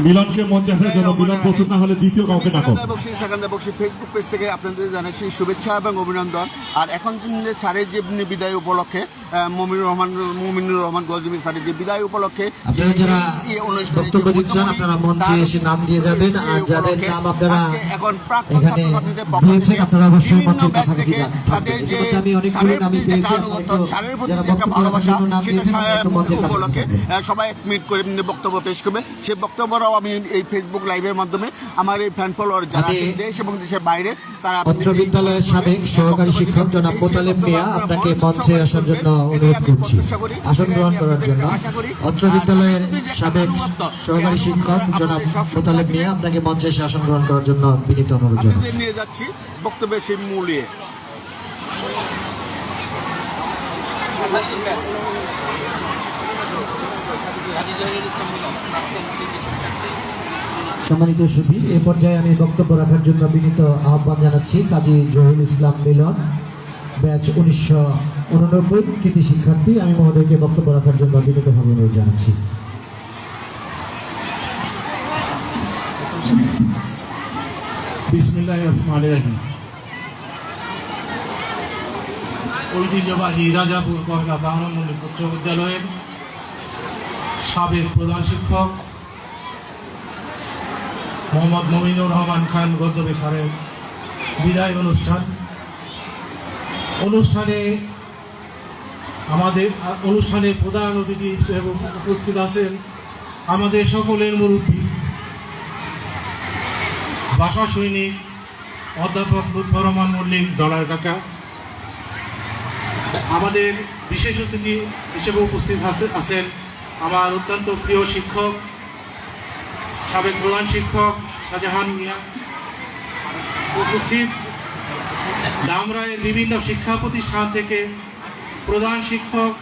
মিলনকে মঞ্চে আসার জন্য মিলন প্রস্তুত না হলে দ্বিতীয় কাউকে ডাকো। ফেসবুক পেজ থেকে আপনাদের জানাচ্ছি শুভেচ্ছা এবং অভিনন্দন। আর এখন স্যারের যে বিদায় উপলক্ষে মুমিনুর রহমান গজনবী স্যারের যে বিদায় উপলক্ষে আপনারা যারা বক্তব্য দিচ্ছেন আপনারা মঞ্চে এসে নাম দিয়ে যাবেন, আর যাদের নাম আপনারা এখন এখানে দিয়েছেন আপনারা অবশ্যই মঞ্চের কাছাকাছি থাকবেন। ইতিমধ্যে আমি অনেকগুলো নামই পেয়েছি, যারা বক্তব্য রাখার জন্য নাম দিয়েছেন একটু মঞ্চের কাছাকাছি থাকবেন। সবাই এক মিনিট করে বক্তব্য পেশ করবে। সেই বক্তব্যটাও আমি এই ফেসবুক লাইভের মাধ্যমে আমার এই ফ্যান ফলোয়ার যারা দেশ এবং দেশের বাইরে তারা অত্র বিদ্যালয়ের সাবেক সহকারী শিক্ষক জনাব মোতালেব মিয়া আপনাকে মঞ্চে আসার জন্য অনুরোধ করছি, আসন গ্রহণ করার জন্য। অত্র বিদ্যালয়ের সাবেক সহকারী শিক্ষক জনাব মোতালেব মিয়া আপনাকে মঞ্চে এসে আসন গ্রহণ করার জন্য বিনীত অনুরোধ জানাচ্ছি। নিয়ে যাচ্ছি বক্তব্যের সেই মূল্যে। সম্মানিত সুধী, এ পর্যায়ে আমি বক্তব্য রাখার জন্য বিনীত আহ্বান জানাচ্ছি কাজী জহিরুল ইসলাম মিলন, ব্যাচ 1989 কৃতি শিক্ষার্থী। আমি মহোদয়কে বক্তব্য রাখার জন্য বিনীতভাবে অনুরোধ জানাচ্ছি। বিসমিল্লাহির রহমানির রহিম। ঐতিহ্যবাহী রাজাপুর পহেলা বাহারাম মল্লিক উচ্চ বিদ্যালয়ের সাবেক প্রধান শিক্ষক মোহাম্মদ মমিনুর রহমান খান গদ্দবী স্যারের বিদায় অনুষ্ঠানে প্রধান অতিথি হিসেবে উপস্থিত আছেন আমাদের সকলের মুরব্বী ভাষা সৈনিক অধ্যাপক লুৎফর রহমান মল্লিক ডলার কাকা। আমাদের বিশেষ অতিথি হিসেবে উপস্থিত আছেন আমার অত্যন্ত প্রিয় শিক্ষক সাবেক প্রধান শিক্ষক শাহজাহান মিয়া। উপস্থিত ধামরাইয়ের বিভিন্ন শিক্ষা প্রতিষ্ঠান থেকে প্রধান শিক্ষক,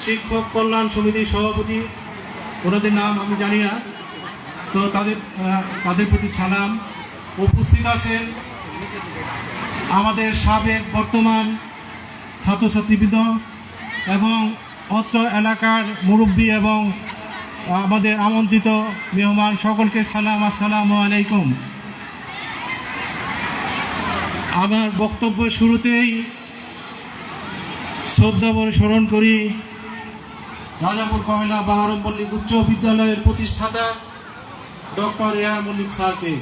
শিক্ষক কল্যাণ সমিতির সভাপতি, ওনাদের নাম আমি জানি না, তো তাদের প্রতি সালাম। উপস্থিত আছেন আমাদের সাবেক বর্তমান ছাত্রছাত্রীবৃন্দ এবং অত্র এলাকার মুরব্বী এবং আমাদের আমন্ত্রিত মেহমান সকলকে সালাম, আসসালামু আলাইকুম। আমার বক্তব্য শুরুতেই শ্রদ্ধা ভরে স্মরণ করি রাজাপুর পহেলা বাহারাম মল্লিক উচ্চ বিদ্যালয়ের প্রতিষ্ঠাতা ডক্টর এআর মল্লিক স্যারকে,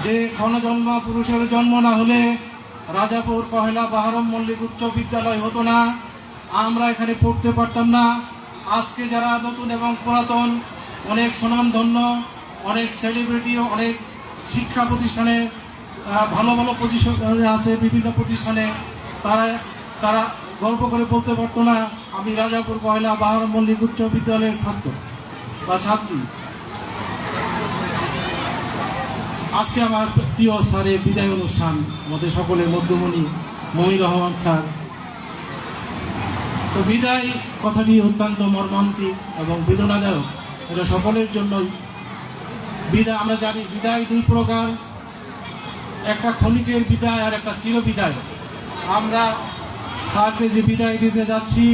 যে ক্ষণজন্ম পুরুষের জন্ম না হলে রাজাপুর পহেলা বাহারাম মল্লিক উচ্চ বিদ্যালয় হতো না, আমরা এখানে পড়তে পারতাম না। আজকে যারা নতুন এবং পুরাতন অনেক সুনামধন্য, অনেক সেলিব্রিটি, অনেক শিক্ষা প্রতিষ্ঠানে ভালো ভালো পজিশনে আছে, বিভিন্ন প্রতিষ্ঠানে তারা গর্ব করে বলতে পারতো না আমি রাজাপুর পহেলা বাহারাম মল্লিক উচ্চ বিদ্যালয়ের ছাত্র বা ছাত্রী। আজকে আমার প্রিয় স্যারের বিদায় অনুষ্ঠান, আমাদের সকলের মধ্যমণি মমিনুর রহমান স্যার। তো বিদায় কথাটি অত্যন্ত মর্মান্তিক এবং বেদনাদায়ক, এটা সকলের জন্যই। বিদায় আমরা জানি বিদায় দুই প্রকার, একটা ক্ষণিকের বিদায় আর একটা চির বিদায়। আমরা স্যারকে যে বিদায় দিতে যাচ্ছি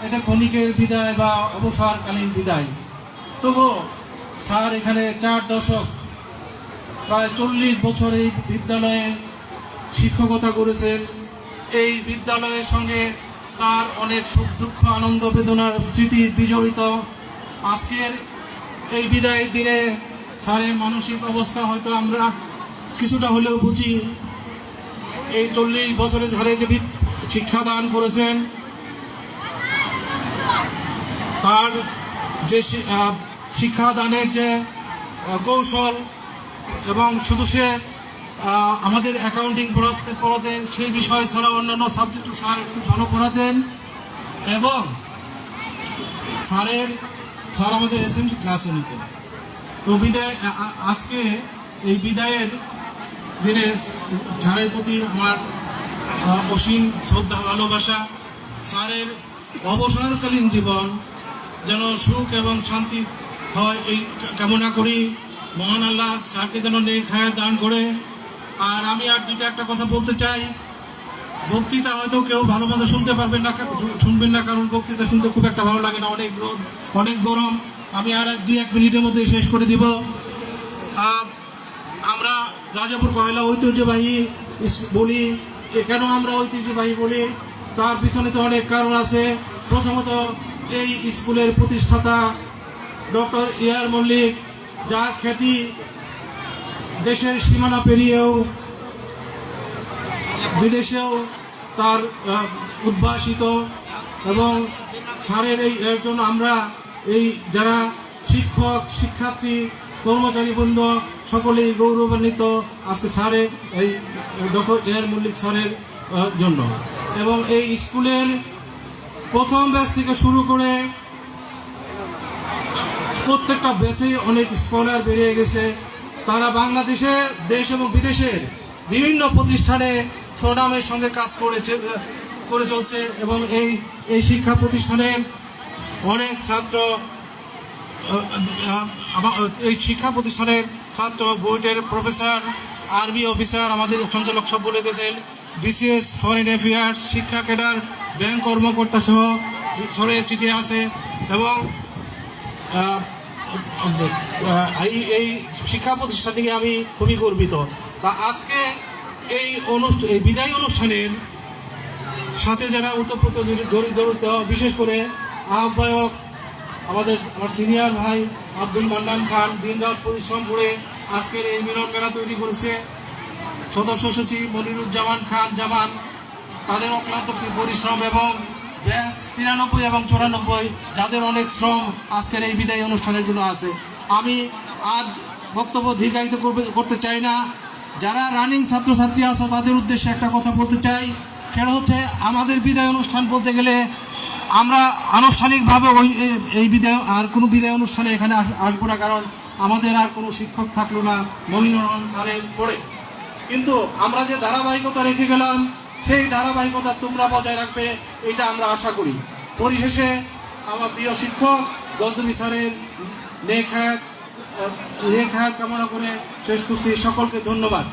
এটা ক্ষণিকের বিদায় বা অবসরকালীন বিদায়। তবু স্যার এখানে 4 দশক প্রায় 40 বছর এই বিদ্যালয়ে শিক্ষকতা করেছেন। এই বিদ্যালয়ের সঙ্গে তার অনেক সুখ দুঃখ আনন্দ বেদনার স্মৃতি বিজড়িত। আজকের এই বিদায়ের দিনে স্যারের মানসিক অবস্থা হয়তো আমরা কিছুটা হলেও বুঝি। এই 40 বছরের ধারে যে শিক্ষাদান করেছেন তার যে শিক্ষাদানের যে কৌশল, এবং শুধু সে আমাদের অ্যাকাউন্টিং পড়াতেন সেই বিষয় ছাড়া অন্যান্য সাবজেক্টও স্যার খুব ভালো পড়াতেন। এবং স্যার আমাদের এসএমসি ক্লাসও নিতেন। তো আজকে এই বিদায়ের দিনে স্যারের প্রতি আমার অসীম শ্রদ্ধা ভালোবাসা। স্যারের অবসরকালীন জীবন যেন সুখ এবং শান্তি হয় এই কামনা করি। মহান আল্লাহ স্যারকে যেন নেক হায়াত দান করে। আর আমি আর একটা কথা বলতে চাই, বক্তৃতা হয়তো কেউ ভালো মতো শুনবেন না, কারণ বক্তৃতা শুনতে খুব একটা ভালো লাগে না, অনেক রোদ, অনেক গরম। আমি আর দুই এক মিনিটের মধ্যে শেষ করে দিব। আমরা রাজাপুর কয়লা ঐতিহ্যবাহী বলি। কেন আমরা ঐতিহ্যবাহী বলি, তার পিছনে তো অনেক কারণ আছে। প্রথমত এই স্কুলের প্রতিষ্ঠাতা ডক্টর এআর মল্লিক, যার খ্যাতি দেশের সীমানা পেরিয়েও বিদেশেও তার উদ্ভাসিত, এবং স্যারের এর জন্য আমরা এই যারা শিক্ষক, শিক্ষার্থী, কর্মচারীবৃন্দ সকলেই গৌরবান্বিত আজকে স্যারের এই ডক্টর এআর মল্লিক স্যারের জন্য। এবং এই স্কুলের প্রথম ব্যাচ থেকে শুরু করে প্রত্যেকটা ব্যাচে অনেক স্কলার বেরিয়ে গেছে। তারা বাংলাদেশে, দেশ এবং বিদেশের বিভিন্ন প্রতিষ্ঠানে সুনামের সঙ্গে কাজ করে চলছে। এবং এই শিক্ষা প্রতিষ্ঠানের অনেক ছাত্র, এই শিক্ষা প্রতিষ্ঠানের ছাত্র, বুয়েটের প্রফেসর, আর্মি অফিসার, আমাদের সঞ্চালক সব বলে গেছেন, বিসিএস, ফরেন অ্যাফেয়ার্স, শিক্ষা ক্যাডার, ব্যাংক কর্মকর্তা সহ সরে চিঠি আছে। এবং এই শিক্ষা প্রতিষ্ঠান থেকে আমি খুবই গর্বিত। তা আজকে এই বিদায়ী অনুষ্ঠানের সাথে যারা ওতপ্রোত জড়িত, বিশেষ করে আহ্বায়ক আমার সিনিয়র ভাই আব্দুল মান্নান খান, দিনরাত পরিশ্রম করে আজকের এই মিলন মেলা তৈরি করেছে। সদস্য সচিব মনিরুজ্জামান খান জামান, তাদের অক্লান্ত পরিশ্রম, এবং ব্যাচ 93 এবং 94 যাদের অনেক শ্রম আজকের এই বিদায়ী অনুষ্ঠানের জন্য আছে। আমি আজ বক্তব্য দীর্ঘায়িত করতে চাই না। যারা রানিং ছাত্রছাত্রী আছে তাদের উদ্দেশ্যে একটা কথা বলতে চাই, সেটা হচ্ছে আমাদের বিদায় অনুষ্ঠান বলতে গেলে আমরা আনুষ্ঠানিকভাবে এই বিদায় আর কোনো বিদায় অনুষ্ঠানে এখানে আসবো না, কারণ আমাদের আর কোনো শিক্ষক থাকলো না মমিনুর রহমান স্যারের পরে। কিন্তু আমরা যে ধারাবাহিকতা রেখে গেলাম সেই ধারাবাহিকতা তোমরা বজায় রাখবে, এটা আমরা আশা করি। পরিশেষে আমার প্রিয় শিক্ষক গজনবী স্যারের নেক হায়াত কামনা করে শেষ করছি। সকলকে ধন্যবাদ।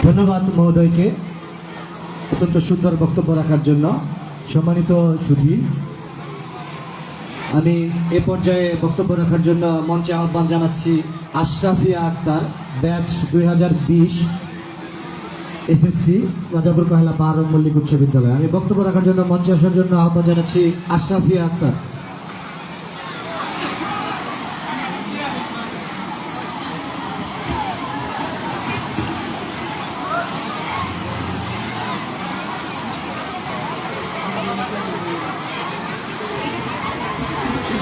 ধন্যবাদ মহোদয়কে অত্যন্ত সুন্দর বক্তব্য রাখার জন্য। সম্মানিত সুধী, আমি এ পর্যায়ে বক্তব্য রাখার জন্য মঞ্চে আহ্বান জানাচ্ছি আশরাফিয়া আক্তার, ব্যাচ 2020 এসএসসি, রাজাপুর কয়লা বাহার মল্লিক উচ্চ বিদ্যালয়। আমি বক্তব্য রাখার জন্য মঞ্চে আসার জন্য আহ্বান জানাচ্ছি আশরাফিয়া আক্তার।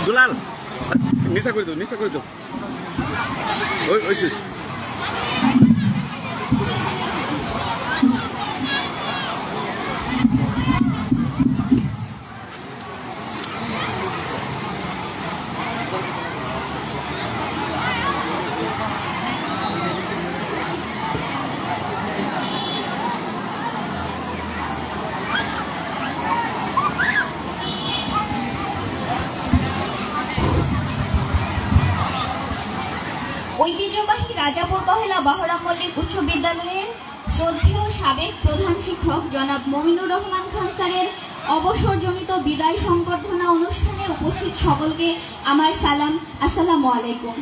দুলাল নিচা করে দাও ওই ঐতিহ্যবাহী রাজাপুর কহেলা বাহরাম মল্লিক উচ্চ বিদ্যালয়ের শ্রদ্ধেয় সাবেক প্রধান শিক্ষক জনাব মমিনুর রহমান খান স্যারের অবসরজনিত বিদায় সংবর্ধনা অনুষ্ঠানে উপস্থিত সকলকে আমার সালাম, আসসালামু আলাইকুম।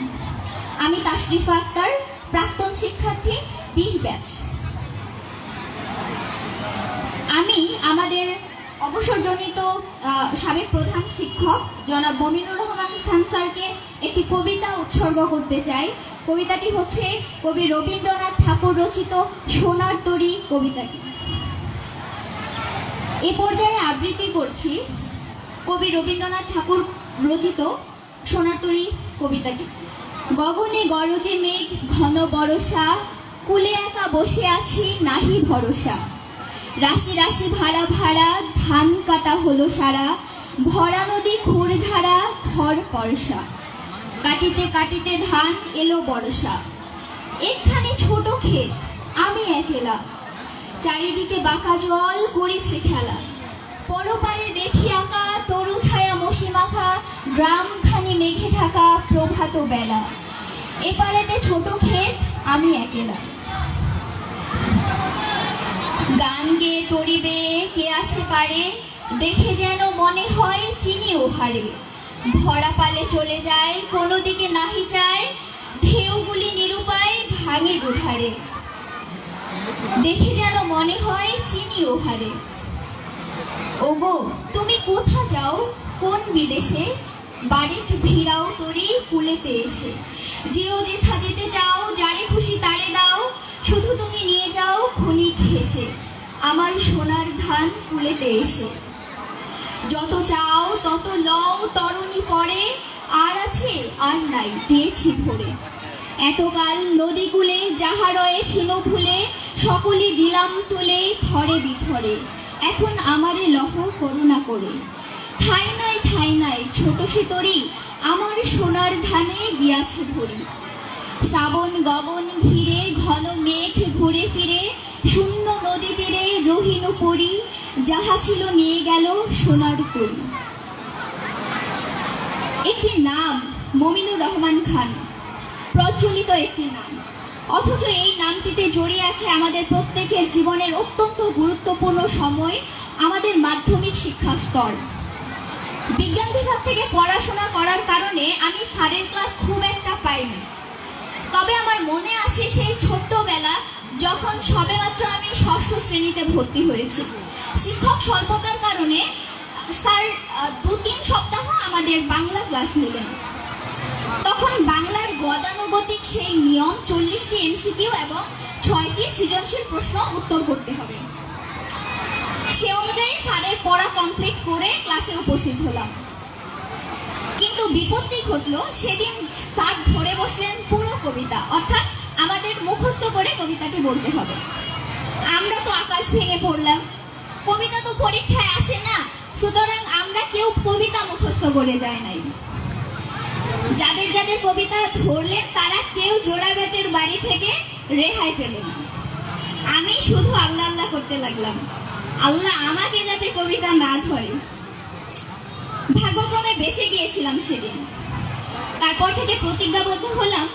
আমি তাশরিফা আক্তার, প্রাক্তন শিক্ষার্থী 20 ব্যাচ। আমি আমাদের অবসরজনিত সাবেক প্রধান শিক্ষক জনাব মমিনুর রহমান খান স্যারকে একটি কবিতা উৎসর্গ করতে চাই। কবিতাটি হচ্ছে কবি রবীন্দ্রনাথ ঠাকুর রচিত সোনার তরী কবিতাটি। এ পর্যায়ে আবৃত্তি করছি কবি রবীন্দ্রনাথ ঠাকুর রচিত সোনার তরী কবিতাটি। গগনে গরজে মেঘ ঘন বরষা, কুলে একা বসে আছি নাহি ভরসা। রাশি রাশি ভাড়া ভাড়া ধান কাটা হলো সারা, ভরা নদী খুরধারা ঘর পরশা। কাটিতে কাটিতে ধান এলো বর্ষা, একখানি ছোট ক্ষেত আমি একেলা। চারিদিকে বাঁকা জল করেছে খেলা, পরপারে দেখি আঁকা তরু ছায়া মশি মাখা, গ্রামখানি মেঘে ঢাকা প্রভাত বেলা। এপারেতে ছোট ক্ষেত আমি একেলা। গান গেয়ে তরিবে কে আসে পারে, দেখে যেন মনে হয় চিনি ওহারে, ভরা পালে চলে যায় কোনো দিকে নাহি চায়, ঢেউগুলি নিরুপায় ভাঙে দুধারে। দেখে যেন মনে হয় চিনি ওহারে। ওগো তুমি কোথা যাও কোন বিদেশে, বাড়ির ভিড়াও তরি কুলেতে এসে। যেও যেথা যেতে চাও, যারে খুশি তারে দাও, শুধু তুমি নিয়ে যাও ক্ষণিক হেসে, আমার সোনার ধান কুলেতে এসে। যত চাও তত লও তরুণী পরে, আর আছে আর নাই দিয়েছি ভরে। এতকাল নদীকূলে যাহা রয়েছিল ভুলে, সকলে দিলাম তুলে থরে বিথরে। এখন আমারে লহ করুণা করে, ঠাই নাই ছোট সে তরি, আমার সোনার ধানে গিয়াছে ভরি। শ্রাবণ গগন ঘিরে ঘন মেঘ ঘুরে ফিরে, শূন্য নদী তীরে রহিনু পরি, যাহা ছিল নিয়ে গেল সোনার তরি। একটি নাম মমিনুর রহমান খান, প্রচলিত একটি নাম, অথচ এই নামটিতে জড়িয়ে আছে আমাদের প্রত্যেকের জীবনের অত্যন্ত গুরুত্বপূর্ণ সময়, আমাদের মাধ্যমিক শিক্ষা স্তর। বিজ্ঞান বিভাগ থেকে পড়াশোনা করার কারণে আমি স্যারের ক্লাস খুব একটা পাইনি, তবে আমার মনে আছে সেই ছোট্টবেলা যখন সবেমাত্র আমি ষষ্ঠ শ্রেণীতে ভর্তি হয়েছি। শিক্ষক স্বল্পতার কারণে স্যার 2-3 সপ্তাহ আমাদের বাংলা ক্লাস নিলেন। তখন বাংলার গতানুগতিক সেই নিয়ম 40টি এমসিকিউ এবং 6টি সৃজনশীল প্রশ্ন উত্তর করতে হবে। সে অনুযায়ী স্যারের পড়া কমপ্লিট করে ক্লাসে উপস্থিত হলাম, কিন্তু বিপত্তি ঘটলো। সেদিন স্যার ধরে বসলেন পুরো কবিতা, অর্থাৎ আমাদের মুখস্থ করে কবিতাটি বলতে হবে। আমরা তো আকাশ ভেঙে পড়লাম, কবিতা তো পরীক্ষায় আসে না, সুতরাং আমরা কেউ কবিতা মুখস্থ করে যায় নাই। যাদের যাদের কবিতা ধরলেন তারা কেউ জোড়া বেতের বাড়ি থেকে রেহাই পেলেন। আমি শুধু আল্লাহ আল্লাহ করতে লাগলাম, আল্লাহ আমাকে যাতে কবিতা না ধরে। ভাগ্যক্রমে বেঁচে গিয়েছিলাম সেদিন। তারপর থেকে প্রতিজ্ঞাবদ্ধ হলাম,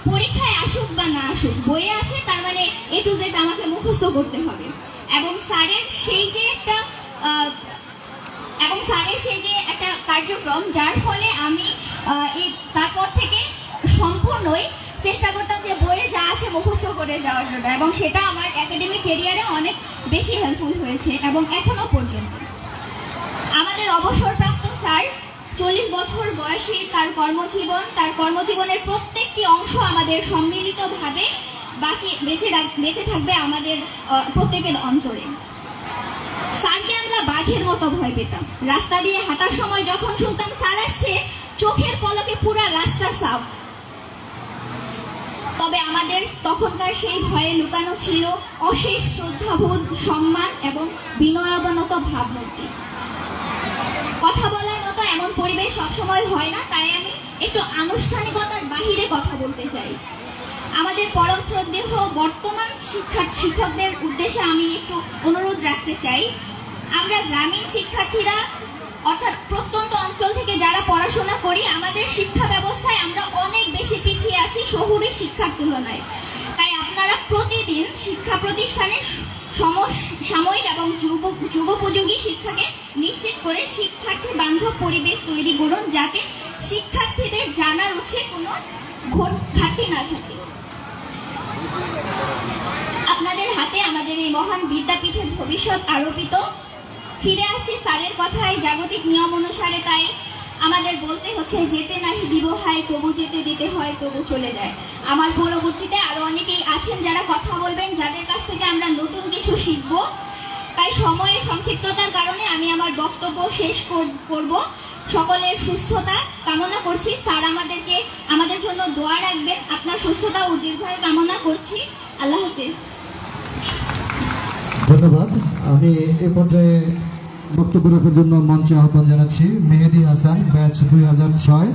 পরীক্ষায় আসুক বা না আসুক, বইয়ে আছে তার মানে A to Z আমাকে মুখস্থ করতে হবে। এবং স্যারের সেই যে একটা কার্যক্রম, যার ফলে আমি তারপর থেকে সম্পূর্ণই চেষ্টা করতাম যে বইয়ে যা আছে মুখস্থ করে যাওয়ার জন্য, এবং সেটা আমার একাডেমিক ক্যারিয়ারে অনেক বেশি হেল্পফুল হয়েছে এবং এখনো পর্যন্ত। আমাদের অবসরপ্রাপ্ত স্যার 40 বছর বয়সী তার কর্মজীবনের প্রত্যেকটি অংশ আমাদের সম্মিলিতভাবে বেঁচে থাকবে আমাদের প্রত্যেকের অন্তরে। স্যারকে আমরা বাঘের মতো ভয় পেতাম। রাস্তা দিয়ে হাঁটার সময় যখন শুনতাম স্যার আসছে, চোখের পলকে পুরা রাস্তা সাফ। তবে আমাদের তখনকার সেই ভয়ে লুকানো ছিল অশেষ শ্রদ্ধাবোধ, সম্মান এবং বিনয়াবনত ভাবমূর্তি। কথা বলার মতো এমন পরিবেশ সবসময় হয় না, তাই আমি একটু আনুষ্ঠানিকতার বাহিরে কথা বলতে চাই। আমাদের পরম শ্রদ্ধেয় বর্তমান শিক্ষকদের উদ্দেশ্যে আমি একটু অনুরোধ রাখতে চাই। আমরা গ্রামীণ শিক্ষার্থীরা, অর্থাৎ প্রত্যন্ত অঞ্চল থেকে যারা পড়াশোনা করি, আমাদের শিক্ষা ব্যবস্থায় আমরা অনেক বেশি পিছিয়ে আছি শহুরে শিক্ষার তুলনায়। তাই আপনারা প্রতিদিন শিক্ষা প্রতিষ্ঠানে সাময়িক এবং যুগোপযোগী শিক্ষাকে নিশ্চিত করে শিক্ষার্থী বান্ধব পরিবেশ তৈরি করুন, যাতে শিক্ষার্থীদের জানার উৎসে কোনো ঘাটতি না থাকে। আপনাদের হাতে আমাদের এই মহান বিদ্যাপীঠের ভবিষ্যৎ আরোপিত। ফিরে আসছি স্যারের কথায়, জাগতিক নিয়ম অনুসারে তাই আমাদের বলতে হচ্ছে, যেতে নাহি দিব হায় তবু যেতে দিতে হয় তবু চলে যায়। আমার পরবর্তীতে আরো অনেকেই আছেন যারা কথা বলবেন, যাদের কাছ থেকে আমরা নতুন কিছু শিখব। তাই সময়ের সংক্ষিপ্ততার কারণে আমি আমার বক্তব্য শেষ করব। সকলের সুস্থতা কামনা করছি। স্যার আমাদের জন্য দোয়া রাখবেন। আপনার সুস্থতা ও দীর্ঘায়ু কামনা করছি। আল্লাহ হাফেজ। ধন্যবাদ। আমি এ পর্যায়ে বক্তব্য রাখার জন্য মঞ্চে আহ্বান জানাচ্ছি মেহেদি হাসান, ব্যাচ 2006,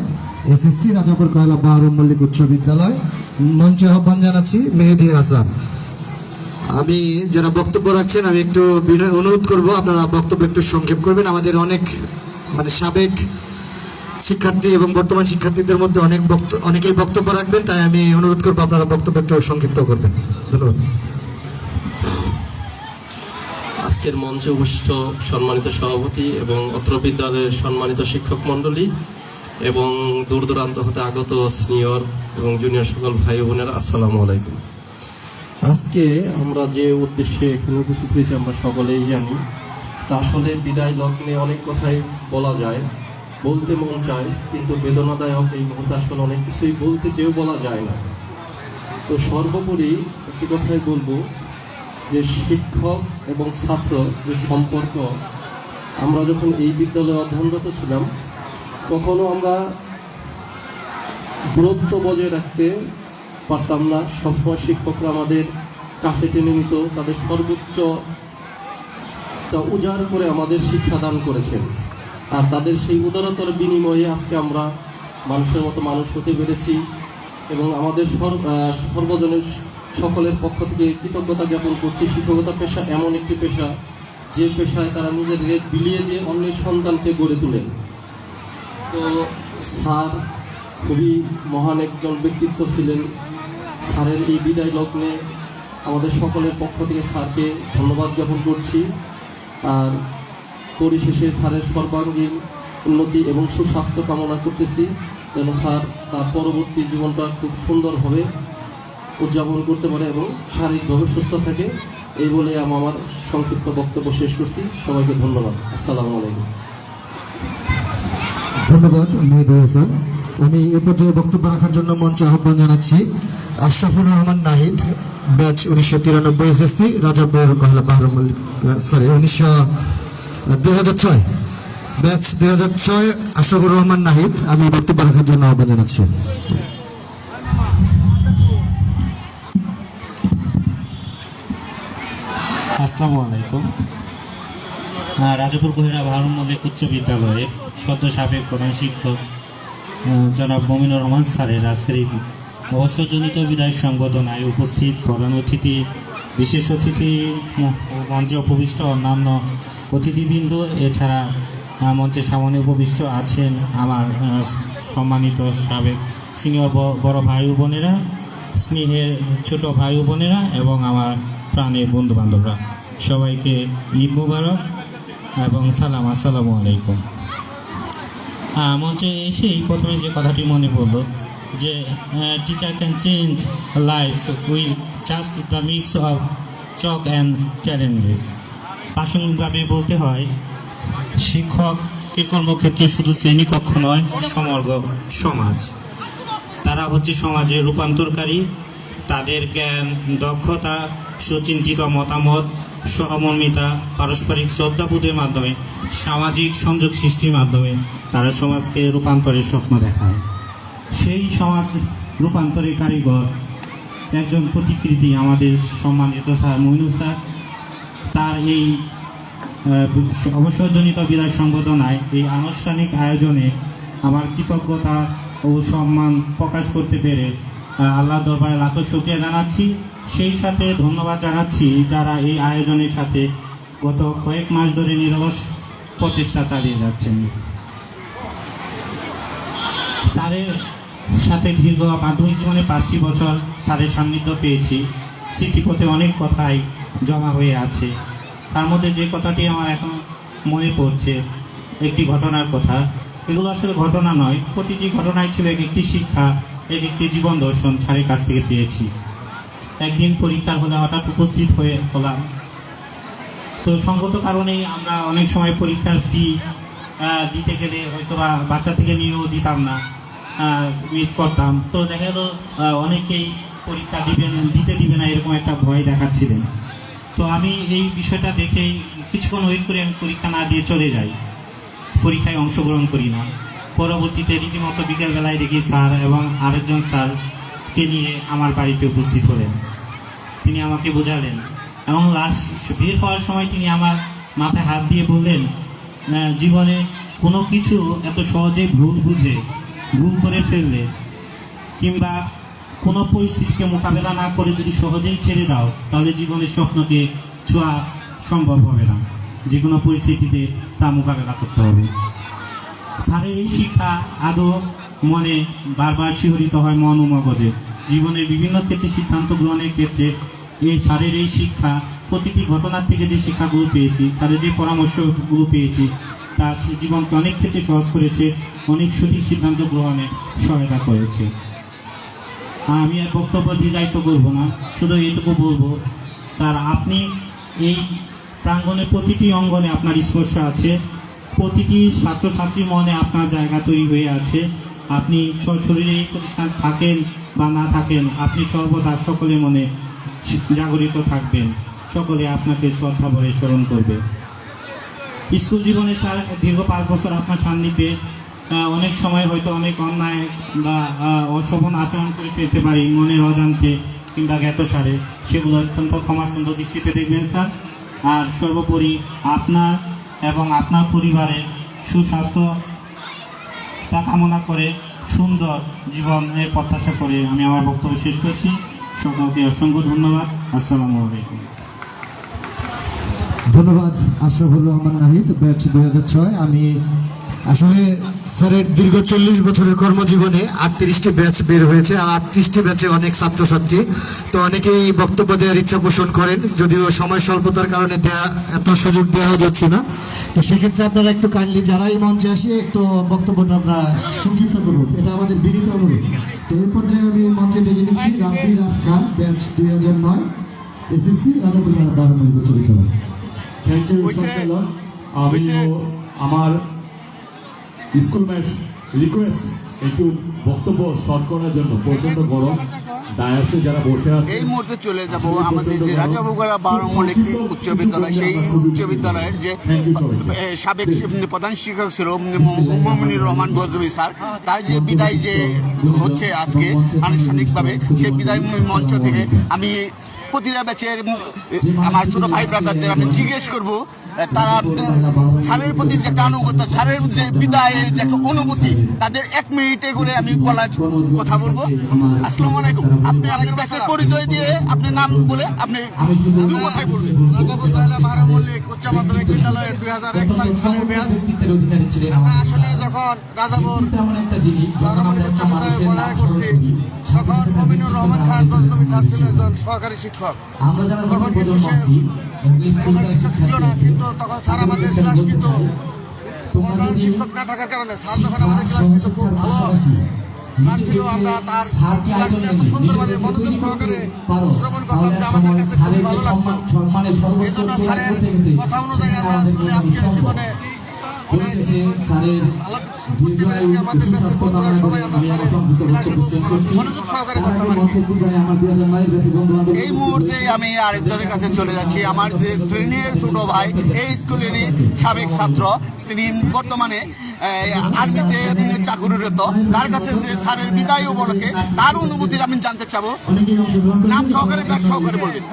এসএসসি, রাজাপুর কয়লা বাহারুল মল্লিক উচ্চ বিদ্যালয়। মঞ্চে আহ্বান জানাচ্ছি মেহেদি হাসান। আমি যারা বক্তব্য রাখছেন, আমি একটু অনুরোধ করব আপনারা বক্তব্য একটু সংক্ষেপ করবেন। আমাদের অনেক সাবেক শিক্ষার্থী এবং বর্তমান শিক্ষার্থীদের মধ্যে অনেকেই বক্তব্য রাখবেন, তাই আমি অনুরোধ করবো আপনারা বক্তব্য একটু সংক্ষিপ্ত করবেন। ধন্যবাদ। আজকে আজকের মঞ্চে উপস্থিত সম্মানিত সভাপতি এবং অত্র বিদ্যালয়ের সম্মানিত শিক্ষক মণ্ডলী এবং দূর দূরান্ত হতে আগত সিনিয়র এবং জুনিয়র সকল ভাই বোনেরা, আসসালামু আলাইকুম। আজকে আমরা যে উদ্দেশ্যে এখানে উপস্থিত হয়েছি আমরা সকলেই জানি। তা আসলে বিদায় লগ্নে অনেক কথাই বলা যায়, বলতে মন চায়, কিন্তু বেদনাদায়ক এই মুহূর্তে আসলে অনেক কিছুই বলতে চেয়েও বলা যায় না। তো সর্বোপরি একটি কথাই বলবো যে শিক্ষক এবং ছাত্র যে সম্পর্ক, আমরা যখন এই বিদ্যালয়ে অধ্যয়নরত ছিলাম কখনো আমরা দূরত্ব বজায় রাখতে পারতাম না। সবসময় শিক্ষকরা আমাদের কাছে টেনে নিত, তাদের সর্বোচ্চটা উজাড় করে আমাদের শিক্ষাদান করেছেন। আর তাদের সেই উদারতার বিনিময়ে আজকে আমরা মানুষের মতো মানুষ হতে পেরেছি এবং আমাদের সর্বজনের সকলের পক্ষ থেকে কৃতজ্ঞতা জ্ঞাপন করছি। শিক্ষকতা পেশা এমন একটি পেশা যে পেশায় তারা নিজের রেট বিলিয়ে দিয়ে অন্যের সন্তানকে গড়ে তোলেন। তো স্যার খুবই মহান একজন ব্যক্তিত্ব ছিলেন। স্যারের এই বিদায় লগ্নে আমাদের সকলের পক্ষ থেকে স্যারকে ধন্যবাদ জ্ঞাপন করছি। আর পরিশেষে স্যারের সর্বাঙ্গীন উন্নতি এবং সুস্বাস্থ্য কামনা করতেছি, যেন স্যার তার পরবর্তী জীবনটা খুব সুন্দরভাবে উদযাপন করতে পারে এবং শারীরিকভাবে সুস্থ থাকে। এই বলে আমি আমার সংক্ষিপ্ত বক্তব্য শেষ করছি। সবাইকে ধন্যবাদ। আসসালামু আলাইকুম। ধন্যবাদ মেহেদুল হাসান। আমি এ পর্যায়ে বক্তব্য রাখার জন্য মঞ্চে আহ্বান জানাচ্ছি Ashrafur Rahman Nahid, batch 1993 SSC, Rajapur Kohla Bahrul Mallik, 2006 batch 2006 Ashrafur Rahman Nahid. আমি বক্তব্য রাখার জন্য আহ্বান জানাচ্ছি। আসসালামু আলাইকুম। রাজাপুর কহিরা বাহরুল মল্লিক উচ্চ বিদ্যালয়ের সদ্য সাবেক প্রধান শিক্ষক জনাব মমিনুর রহমান স্যারের আজকের এই অবসরজনিত বিদায় সংবর্ধনায় উপস্থিত প্রধান অতিথি, বিশেষ অতিথি, মঞ্চে উপবিষ্ট অন্যান্য অতিথিবৃন্দ, এছাড়া মঞ্চের সামনে উপবিষ্ট আছেন আমার সম্মানিত সাবেক সিনিয়র বড় ভাই বোনেরা, স্নেহের ছোট ভাই বোনেরা এবং আমার প্রাণের বন্ধু বান্ধবরা, সবাইকে ঈদ মুবারক এবং সালাম। আসসালামু আলাইকুম। মঞ্চে এসেই প্রথমে যে কথাটি মনে পড়লো যে teacher can change life with just the mix of chalk and challenges. প্রাসঙ্গিকভাবে বলতে হয় শিক্ষকের কর্মক্ষেত্রে শুধু শ্রেণীকক্ষ নয়, সমগ্র সমাজ। তারা হচ্ছে সমাজের রূপান্তরকারী। তাদের জ্ঞান, দক্ষতা, সুচিন্তিত মতামত, সহমর্মিতা, পারস্পরিক শ্রদ্ধাবোধের মাধ্যমে, সামাজিক সংযোগ সৃষ্টির মাধ্যমে তারা সমাজকে রূপান্তরের স্বপ্ন দেখায়। সেই সমাজ রূপান্তরের কারিগর একজন প্রতিকৃতি আমাদের সম্মানিত স্যার মইনুল স্যার। তার এই অবসরজনিত বিদায় সংবর্ধনায় এই আনুষ্ঠানিক আয়োজনে আমার কৃতজ্ঞতা ও সম্মান প্রকাশ করতে পেরে আল্লাহর দরবারে লাখো শুকরিয়া জানাচ্ছি। সেই সাথে ধন্যবাদ জানাচ্ছি যারা এই আয়োজনের সাথে গত কয়েক মাস ধরে নিরলস প্রচেষ্টা চালিয়ে যাচ্ছেন। স্যারের সাথে দীর্ঘ মাধ্যমিক জীবনে 5টি বছর স্যারের সান্নিধ্য পেয়েছি। স্মৃতিপথে অনেক কথাই জমা হয়ে আছে। তার মধ্যে যে কথাটি আমার এখন মনে পড়ছে একটি ঘটনার কথা। এগুলো আসলে ঘটনা নয়, প্রতিটি ঘটনায় ছিল এক একটি শিক্ষা, এক একটি জীবন দর্শন স্যারের কাছ থেকে পেয়েছি। একদিন পরীক্ষার হলে হঠাৎ উপস্থিত হলাম। তো সঙ্গত কারণেই আমরা অনেক সময় পরীক্ষার ফি দিতে গেলে হয়তো বা বাসা থেকে নিয়েও দিতাম না, মিস করতাম। তো দেখা গেল অনেকেই পরীক্ষা দিতে দিবে না এরকম একটা ভয় দেখাচ্ছিলেন। তো আমি এই বিষয়টা দেখেই কিছুক্ষণ ওয়েট করে আমি পরীক্ষা না দিয়ে চলে যাই, পরীক্ষায় অংশগ্রহণ করি না। পরবর্তীতে রীতিমতো বিকেলবেলায় দেখি স্যার এবং আরেকজন স্যারকে নিয়ে আমার বাড়িতে উপস্থিত হলেন। তিনি আমাকে বোঝালেন এবং লাস্ট বের হওয়ার সময় তিনি আমার মাথায় হাত দিয়ে বললেন, জীবনে কোনো কিছু এত সহজে ভুল করে ফেললে কিংবা কোনো পরিস্থিতিকে মোকাবেলা না করে যদি সহজেই ছেড়ে দাও তাহলে জীবনের স্বপ্নকে ছোঁয়া সম্ভব হবে না। যে কোনো পরিস্থিতিতে তা মোকাবেলা করতে হবে। স্যারের এই শিক্ষা আদৌ মনে বারবার শিহরিত হয় মন ও মগজে। জীবনের বিভিন্ন ক্ষেত্রে সিদ্ধান্ত গ্রহণের ক্ষেত্রে এই স্যারের এই শিক্ষা প্রতিটি ঘটনার থেকে যে শিক্ষাগুলো পেয়েছি, স্যারের যে পরামর্শগুলো পেয়েছি, তা জীবনকে অনেক ক্ষেত্রে সহজ করেছে, অনেক সঠিক সিদ্ধান্ত গ্রহণে সহায়তা করেছে। আমি আর বক্তব্য দীর্ঘায়িত করবো না, শুধু এইটুকু বলবো, স্যার আপনি এই প্রাঙ্গণের প্রতিটি অঙ্গনে আপনার স্পর্শ আছে, প্রতিটি ছাত্রছাত্রীর মনে আপনার জায়গা তৈরি হয়ে আছে। আপনি সশরীরে এই প্রতিষ্ঠান থাকেন বা না থাকেন, আপনি সর্বদা সকলের মনে জাগরিত থাকবেন, সকলে আপনাকে শ্রদ্ধা ভরে স্মরণ করবে। স্কুল জীবনে স্যার দীর্ঘ 5 বছর আপনার সান্নিধ্যে অনেক সময় হয়তো অনেক অন্যায় বা অশোভন আচরণ করে পেতে পারি মনের অজান্তে কিংবা জ্ঞাতসারে, সেগুলো অত্যন্ত ক্ষমাসুন্দর দৃষ্টিতে দেখবেন স্যার। আর সর্বোপরি আপনার এবং আপনার পরিবারের সুস্বাস্থ্য তা কামনা করে সুন্দর জীবনের প্রত্যাশা করে আমি আমার বক্তব্য শেষ করছি। সকলকে অসংখ্য ধন্যবাদ। আসসালামু আলাইকুম। ধন্যবাদ আশরাফুর রহমান নাহিদ, ব্যাচ 2006। আমি আসলে স্যারের দীর্ঘ 40 বছরের কর্মজীবনে 38টি ব্যাচ বের হয়েছে, আর 38টি ব্যাচে অনেক ছাত্রছাত্রী, তো অনেকেই বক্তব্য দেওয়ার ইচ্ছা পোষণ করেন, যদিও সময় স্বল্পতার কারণে এত সুযোগ দেওয়া যাচ্ছে না। তো সেক্ষেত্রে আপনারা একটু কাইন্ডলি যারাই মঞ্চে আসি একটু বক্তব্যটা আমরা সংক্ষিপ্ত করব, এটা আমাদের বিনীত অনুরোধ। তো এই পর্যায়ে আমি মঞ্চে ডেকে নিচ্ছি রাব্বির আসকার, ব্যাচ 2009, এসএসসি, রাজাপুর 12 নম্বর উচ্চ বিদ্যালয়। থ্যাংক ইউ সঞ্চালক। আমিও আমার স্কুলমেটস রিকোয়েস্ট একটু বক্তব্য শর্ট করার জন্য। প্রচন্ড গরম, ডায়াসে যারা বসে আছে। এই মুহূর্তে চলে যাব আমাদের যে রাজাবুগারা 12 নম্বর একটি উচ্চ বিদ্যালয়, সেই উচ্চ বিদ্যালয়ের যে সাবেক প্রধান শিক্ষক ছিল মমিনুর রহমান গজনবী স্যার, তার যে বিদায় যে হচ্ছে আজকে আনুষ্ঠানিকভাবে, সেই বিদায় মঞ্চ থেকে আমি প্রতিটা ব্যাচের আমার ছোট ভাই ব্রাদারদের আমি জিজ্ঞেস করব তারা স্যারের প্রতি যে একটা আনুগত্য, স্যারের যে বিদায়ের যে একটা অনুভূতি, তাদের 1 মিনিটে করে আমি বলার কথা বলবো। আসসালামু আলাইকুম। আপনি আপনার ব্যাচের পরিচয় দিয়ে আপনি নাম বলে আপনি দু কথাই বলবেন। রাজাপুর মাহরুম মল্লিক উচ্চ মাধ্যমিক বিদ্যালয়ের 2001 সালের ব্যাচ। আমরা আসলে যখন রাজাপুর উচ্চ বিদ্যালয়ে পড়াশোনা করছি, তখন মমিনুর রহমান খান গজনবী স্যার ছিলেন একজন সহকারী শিক্ষক। তখন কিন্তু সে শিক্ষক ছিল না, কিন্তু তখন স্যার আমাদের ক্লাস কিন্তু প্রধান শিক্ষক না থাকার কারণে স্যার যখন আমাদের ক্লাস কিন্তু খুব ভালো স্যার ছিল। আমরা তার ক্লাসটা এত সুন্দরভাবে মনোযোগ সহকারে শ্রবণ করলাম যে আমাদের কাছে খুব ভালো লাগতো। এই জন্য স্যারের কথা অনুযায়ী আমরা চলে আসছি জীবনে এই মুহূর্তে আমি আরেকজনের কাছে চলে যাচ্ছি। আমার যে শ্রেণীর ছোট ভাই, এই স্কুলেরই সাবেক ছাত্র, তিনি বর্তমানে আর্মিতে চাকুরিরত, তার কাছে যে স্যারের বিদায় উপলক্ষে তার অনুভূতির আমি জানতে চাবো। নাম সহকারে তার সহকারে বলবেন।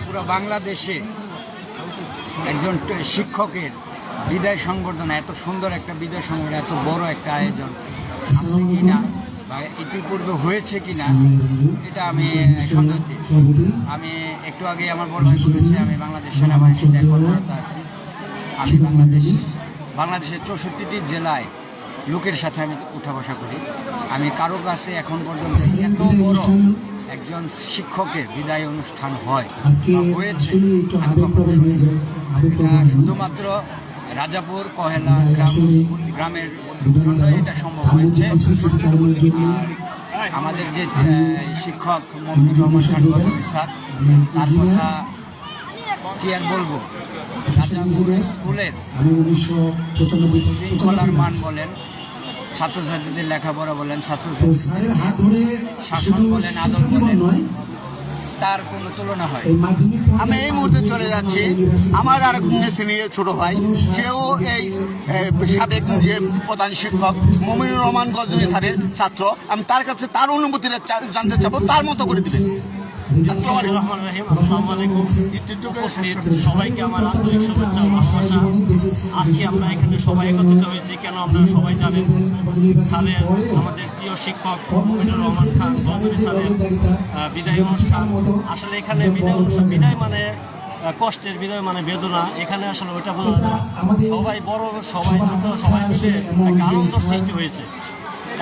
পুরো বাংলাদেশে একজন শিক্ষকের বিদায় সংবর্ধনা, এত সুন্দর একটা বিদায় সংবর্ধনা, এত বড় একটা আয়োজন আছে কিনা বা ইতিপূর্বে হয়েছে কিনা, এটা আমি সন্দেহ। আমি একটু আগে আমার বড় ভাই বলেছি, আমি বাংলাদেশ সেনাবাহিনীতে কর্মরত আছি। আমি বাংলাদেশের 64টি জেলায় লোকের সাথে আমি উঠা বসা করি। আমি কারো কাছে এখন পর্যন্ত এত বড় একজন শিক্ষকের বিদায় অনুষ্ঠান হয় বা হয়েছে শুধুমাত্র রাজাপুর কহেলা গ্রামের জন্যই এটা সম্ভব হয়েছে। আর আমাদের যে শিক্ষক মমিনুর রহমান খান গজনবী স্যার, তার কথা কি আর বলবো। রাজাপুর স্কুলের শৃঙ্খলার মান বলেন, ছাত্রছাত্রীদের লেখাপড়া বলেন, ছাত্রছাত্রীদের শাসন বলেন, আদর বলেন, তার কোনো তুলনা হয়। আমি এই মুহূর্তে চলে যাচ্ছি আমার আর শ্রেণীর ছোট ভাই, সেও এই সাবেক যে প্রধান শিক্ষক মমিনুর রহমান গজনবী স্যারের ছাত্র। আমি তার কাছে তার অনুভূতিটা জানতে চাবো, তার মতো করে দিবেন। সবাইকে আমার আন্তরিক শুভেচ্ছা ও ভালোবাসা। আজকে আমরা এখানে সবাই একত্রিত হয়েছি কেন আপনারা সবাই জানেন, স্যারের আমাদের প্রিয় শিক্ষক মমিনুর রহমান খান গজনবী স্যারের বিদায় অনুষ্ঠান। আসলে এখানে বিদায় অনুষ্ঠান, বিদায় মানে কষ্টের বিদায় মানে বেদনা, এখানে আসলে ওইটা বোঝা যায় না। সবাই বড়, সবাই ছোট, সবাই মিলে একটা আনন্দ সৃষ্টি হয়েছে।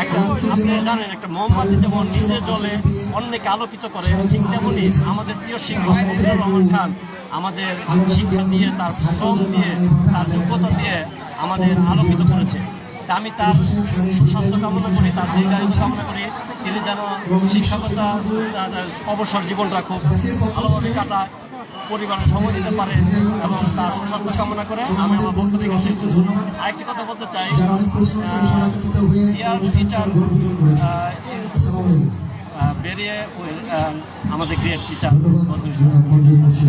একটা আপনি জানেন, একটা মোমবাতি যেমন নিজে জ্বলে অন্যকে আলোকিত করে, ঠিক তেমনই আমাদের প্রিয় শিক্ষক মমিনুর রহমান খান আমাদের শিক্ষা দিয়ে, তার শ্রম দিয়ে, তার যোগ্যতা দিয়ে আমাদের আলোকিত করেছে। তা আমি তার সুস্বাস্থ্য কামনা করি, তার দীর্ঘায়ু কামনা করি, তিনি যেন শিক্ষকতা অবসর জীবনটা খুব ভালোভাবে কাটায়, পরিবারের সময় দিতে পারে এবং তার সুস্বাস্থ্য কামনা করে আমি আমার বক্তব্য শেষ করছি। আরেকটি কথা বলতে চাই, টিচার বেরিয়ে আমাদের গ্রেট টিচার।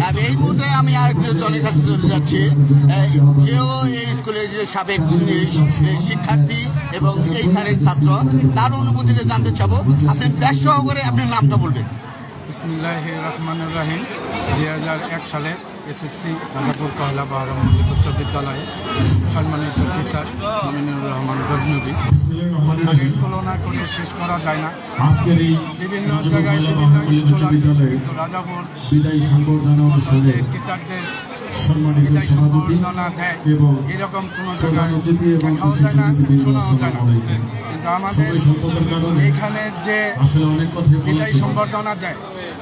আর এই মুহূর্তে আমি আরেকজন জনের কাছে চলে যাচ্ছি, সেও এই স্কুলের যে সাবেক শিক্ষার্থী এবং এই স্যারের ছাত্র, তার অনুভূতিটা জানতে চাবো। আপনি ব্যাস সহকারে আপনার নামটা বলবেন। বিসমিল্লাহির রহমানির রহিম। 2001 সালে এসএসসি রাজাপুর কয়লা বাহারাম মল্লিক উচ্চ বিদ্যালয়ে সম্মানিত টিচার মমিনুর রহমান গজনবী। তুলনা করে শেষ করা যায় না। বিভিন্ন জায়গায় বিভিন্ন স্কুল আছে, কিন্তু রাজাপুর বিদায়ী সংবর্ধনা অনুষ্ঠানে টিচারদের সম্মানিত সভাপতি এবং এরকম কোনো জায়গায় অতিথি এবং দেখাও যায় না, শোনাও যায় না। কিন্তু আমাদের সবাই সম্পর্কের কারণে এখানে যে আসলে অনেক কথাই বলা বিদায়ী ছিল, সম্বর্ধনা দেয়,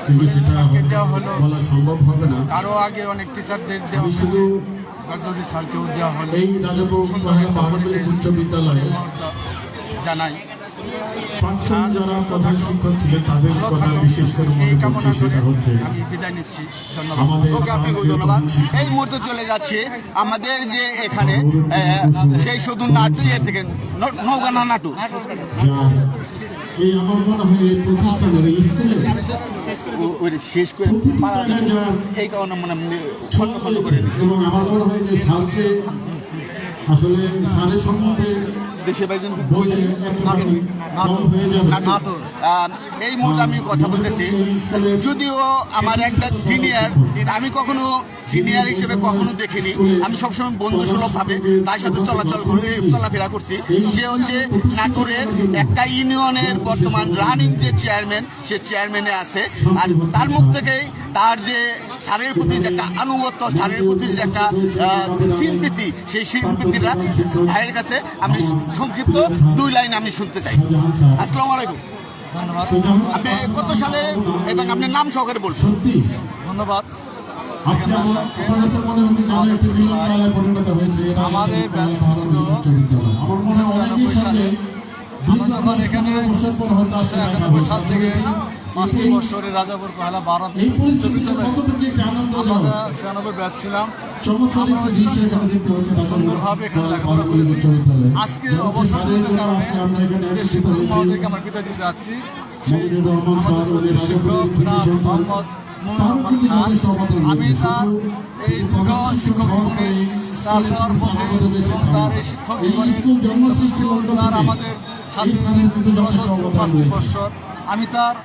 কিন্তু সেটা দেওয়া হলো বলা সম্ভব হবে না। তারও আগে অনেক টিচারদের দেওয়া আমি শুধু গজনবী স্যারকেও দেওয়া হলো। এই রাজাপুর পাহাড়মল্লিক উচ্চ বিদ্যালয়ে জানাই প্রাক্তন যারা প্রধান শিক্ষক ছিলেন তাদের কথা বিশেষ করে মনে করছি, সেটা হচ্ছে আমি বিদায় নিচ্ছি। ধন্যবাদ। আমাদের ওকে, আপনাকে ধন্যবাদ। এই মুহূর্তে চলে যাচ্ছে আমাদের যে এখানে সেই শুধু নাটু থেকে নৌকানা নাটু, যার এই আমার মনে হয় এই প্রতিষ্ঠানের এই স্কুলে শেষ করে এই কারণে মানে খন্ড খন্ড করে দিচ্ছে। এবং আমার মনে হয় যে স্যারকে আসলে স্যারের সম্বন্ধে দেশে বাইজন বলে একেবারে কম হয়ে যাবে। এই মুহূর্তে আমি কথা বলতেছি, যদিও আমার একটা সিনিয়র, আমি কখনো সিনিয়র হিসেবে কখনো দেখিনি, আমি সবসময় বন্ধুসুলভভাবে তার সাথে চলাফেরা করছি। সে হচ্ছে নাটোরের একটা ইউনিয়নের বর্তমান রানিং যে চেয়ারম্যান, সে চেয়ারম্যানে আছে। আর তার মুখ থেকেই তার যে স্যারের প্রতি যে একটা আনুগত্য, স্যারের প্রতি যে একটা সিম্পিতি, সেই সিম্পিতিটা ভাইয়ের কাছে আমি সংক্ষিপ্ত 2 লাইন আমি শুনতে চাই। আসসালামু আলাইকুম। ধন্যবাদ। আপনি কত সালে এবং আপনার নাম সহকারে বলবেন। সত্যি ধন্যবাদ আজকে আমার কাছে মনে হচ্ছে যে আমি একটা মিলনমেলায় পরিণত হয়েছে। আমাদের ব্যাচ ছিল আমার মনে হয় অনেকের সাথে আমরা যখন এখানে বছর পর হয়তো আসলে দেখা 1991 সাল হয়েছে। থেকে 5টি বছরে রাজাপুর পহেলা 12 এই পরিস্থিতিতে কতটুকু একটি আনন্দজনক আমরা 96 ব্যাচ ছিলাম। চমৎকার একটি দৃশ্য এখানে দেখতে হচ্ছে সুন্দরভাবে এখানে লেখাপড়া করেছি। আজকে অবসরের কারণে যে শিক্ষক মহোদয়কে আমরা বিদায় দিতে যাচ্ছি, সেই আমাদের শিক্ষক জনাব মোহাম্মদ মুমিনুর রহমান খান, আমি তার এই দীর্ঘ শিক্ষক জীবনে তার যাওয়ার পথে এবং তার এই শিক্ষক জীবনে তার আমাদের সাথে 5টি বছর আমি তার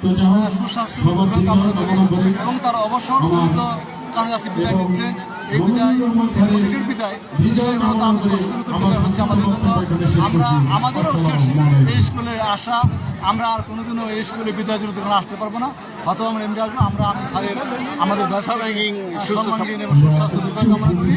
সুস্বাস্থ্য কামনা করি এবং তার অবসর কারণে আজকে বিদায় নিচ্ছে। এই বিদায় অনেকের বিদায় হলো তার বিদায় হচ্ছে আমাদের জন্য। আমরা আমাদেরও শেষ এই স্কুলে আসা, আমরা আর কোনোদিনও এই স্কুলে বিদায় জন্য আসতে পারবো না, হয়তো আমরা এমনি আসবো। আমি স্যারের আমাদের সর্বাঙ্গীন এবং সুস্বাস্থ্য বিদায় কামনা করি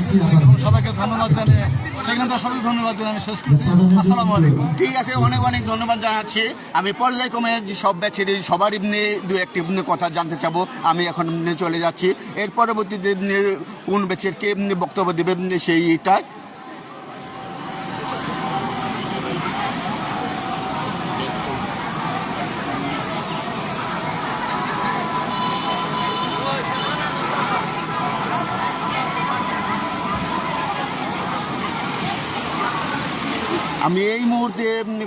এবং সবাইকে ধন্যবাদ জানিয়ে সেখানে সবাইকে ধন্যবাদ জানিয়ে আমি শেষ করছি। আসসালামু আলাইকুম। ঠিক আছে, অনেক অনেক ধন্যবাদ জানাচ্ছি। আমি পর্যায়ক্রমে সব ব্যাচের সবার নিয়ে 2-1টি কথা জানতে চাবো। আমি এখন চলে যাচ্ছি, এর পরবর্তীতে কোন ব্যাচের কে বক্তব্য দেবে সেইটা। আমি এই মুহূর্তে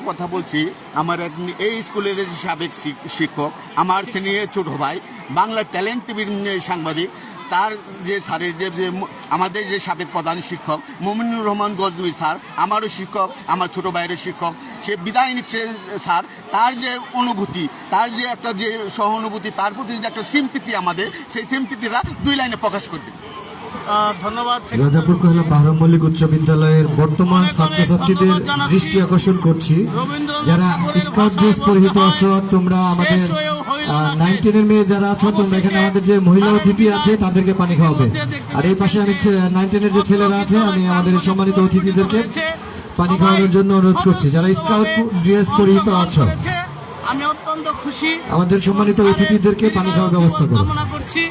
কথা বলছি আমার এই স্কুলের যে সাবেক শিক্ষক, আমার সিনিয়র ছোট ভাই, বাংলা ট্যালেন্ট টিভির সাংবাদিক, তার যে স্যারের যে আমাদের যে সাবেক প্রধান শিক্ষক মমিনুর রহমান গজনবী স্যার, আমারও শিক্ষক, আমার ছোট ভাইয়েরও শিক্ষক, সে বিদায় নিচ্ছে স্যার। তার যে অনুভূতি, তার যে একটা যে সহানুভূতি, তার প্রতি যে একটা সিম্পিতি, আমাদের সেই সিম্পিতিটা 2 লাইনে প্রকাশ করবে। ধন্যবাদ। রাজাপুর কয়লা বাহারাম মল্লিক উচ্চ বিদ্যালয়ের বর্তমান ছাত্রছাত্রীদের দৃষ্টি আকর্ষণ করছি, যারা স্কাউট ড্রেস পরিহিত আছো, তোমরা আমাদের 9-10 মেয়ে যারা আছো তোমরা এখানে আমাদের যে মহিলা অতিথি আছে তাদেরকে পানি খাওয়াবে। আর এই পাশে আমি 9-10 যে ছেলেরা আছে আমি আমাদের সম্মানিত অতিথিদেরকে পানি খাওয়ানোর জন্য অনুরোধ করছি। যারা স্কাউট ড্রেস পরিহিত আছো আমি অত্যন্ত খুশি আমাদের সম্মানিত অতিথিদেরকে পানি খাওয়ার ব্যবস্থা করো। কামনা করছি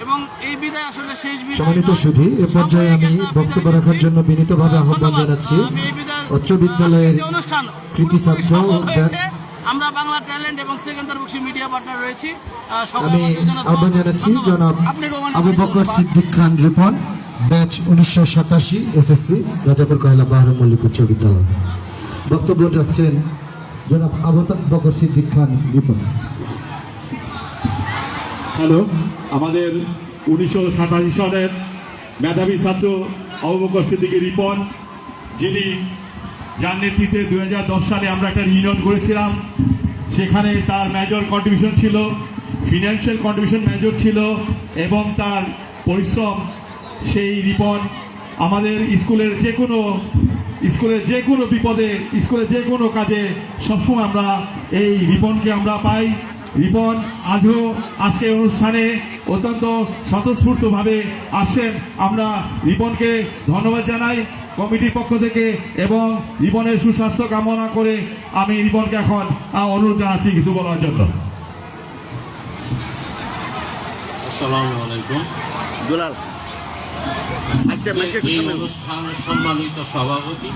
এবং এই বিদায় আসলে শেষ বিদায় সম্মানিত নয়। সুধী, এ পর্যায়ে আমি বক্তব্য রাখার জন্য বিনীতভাবে আহ্বান জানাচ্ছি আমি এই বিদায় উচ্চ বিদ্যালয়ের যে অনুষ্ঠান কৃতি ছাত্র সফল হয়েছে, আমরা বাংলা ট্যালেন্ট এবং সেকেন্দার বক্সি মিডিয়া পার্টনার রয়েছি। আমি আহ্বান জানাচ্ছি জনাব আপনি আবু বকর সিদ্দিক খান রিপন, ব্যাচ 1987 এসএসসি, রাজাপুর কয়লা বাহার মল্লিক উচ্চ বিদ্যালয়। বক্তব্য রাখছেন জনাব আবু বকর সিদ্দিক খান রিপন। হ্যালো, আমাদের 1987 সনের মেধাবী ছাত্র আবু বকর সিদ্দিক রিপন, যিনি যার নেতৃত্বে 2010 সালে আমরা একটা ইউনিয়ন করেছিলাম। সেখানে তার মেজর কন্ট্রিবিউশন ছিল, ফিনান্সিয়াল কন্ট্রিবিউশন মেজর ছিল এবং তার পরিশ্রম। সেই রিপন আমাদের স্কুলের যে কোনো বিপদে, স্কুলের যে কোনো কাজে সবসময় আমরা এই রিপনকে আমরা পাই। রিপন আজকে অনুষ্ঠানে অত্যন্ত স্বতঃস্ফূর্তভাবে আসেন। আমরা রিপনকে ধন্যবাদ জানাই কমিটির পক্ষ থেকে এবং রিপনের সুস্বাস্থ্য কামনা করে আমি রিপনকে এখন অনুরোধ জানাচ্ছি কিছু বলার জন্য। আসসালামু আলাইকুম। দুলাল আচ্ছা এই অনুষ্ঠানের সম্মানিত সভাপতি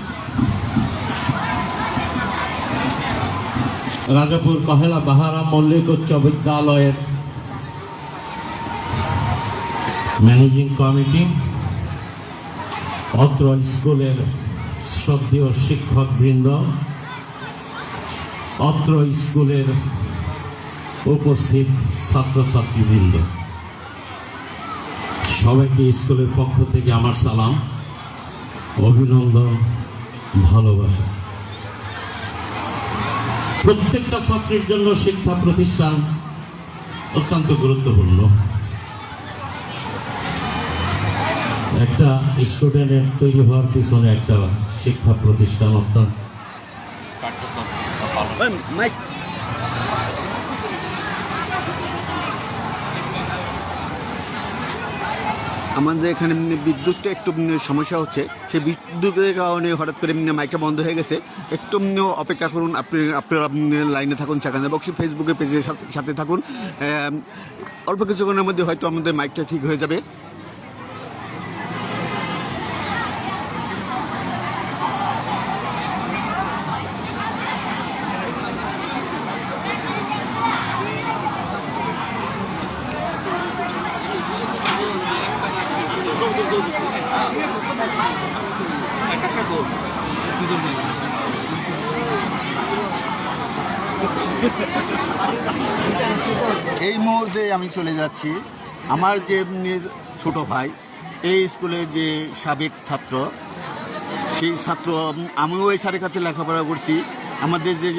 রাজাপুর কহেলা বাহারা মল্লিক উচ্চ বিদ্যালয়ের ম্যানেজিং কমিটি, অত্র স্কুলের শ্রদ্ধেয় শিক্ষকবৃন্দ, অত্র স্কুলের উপস্থিত ছাত্রছাত্রীবৃন্দ, সবাইকে স্কুলের পক্ষ থেকে আমার সালাম, অভিনন্দন, ভালোবাসা। প্রত্যেকটা ছাত্রের জন্য শিক্ষা প্রতিষ্ঠান অত্যন্ত গুরুত্বপূর্ণ। একটা স্টুডেন্টের তৈরি হওয়ার পিছনে একটা শিক্ষা প্রতিষ্ঠান অত্যন্ত মাইক আমাদের এখানে বিদ্যুৎটা একটু সমস্যা হচ্ছে, সেই বিদ্যুতের কারণে হঠাৎ করে মাইকটা বন্ধ হয়ে গেছে। একটু অপেক্ষা করুন, আপনারা লাইনে থাকুন, সেখানে বক্সি ফেসবুকের পেজের সাথে থাকুন। অল্প কিছুক্ষণের মধ্যে হয়তো আমাদের মাইকটা ঠিক হয়ে যাবে। এই মুহূর্তে আমি চলে যাচ্ছি আমার যে ছোট ভাই, এই স্কুলের যে সাবেক ছাত্র, সেই ছাত্র, আমিও এই স্যারের কাছে লেখাপড়া করছি। আমাদের যে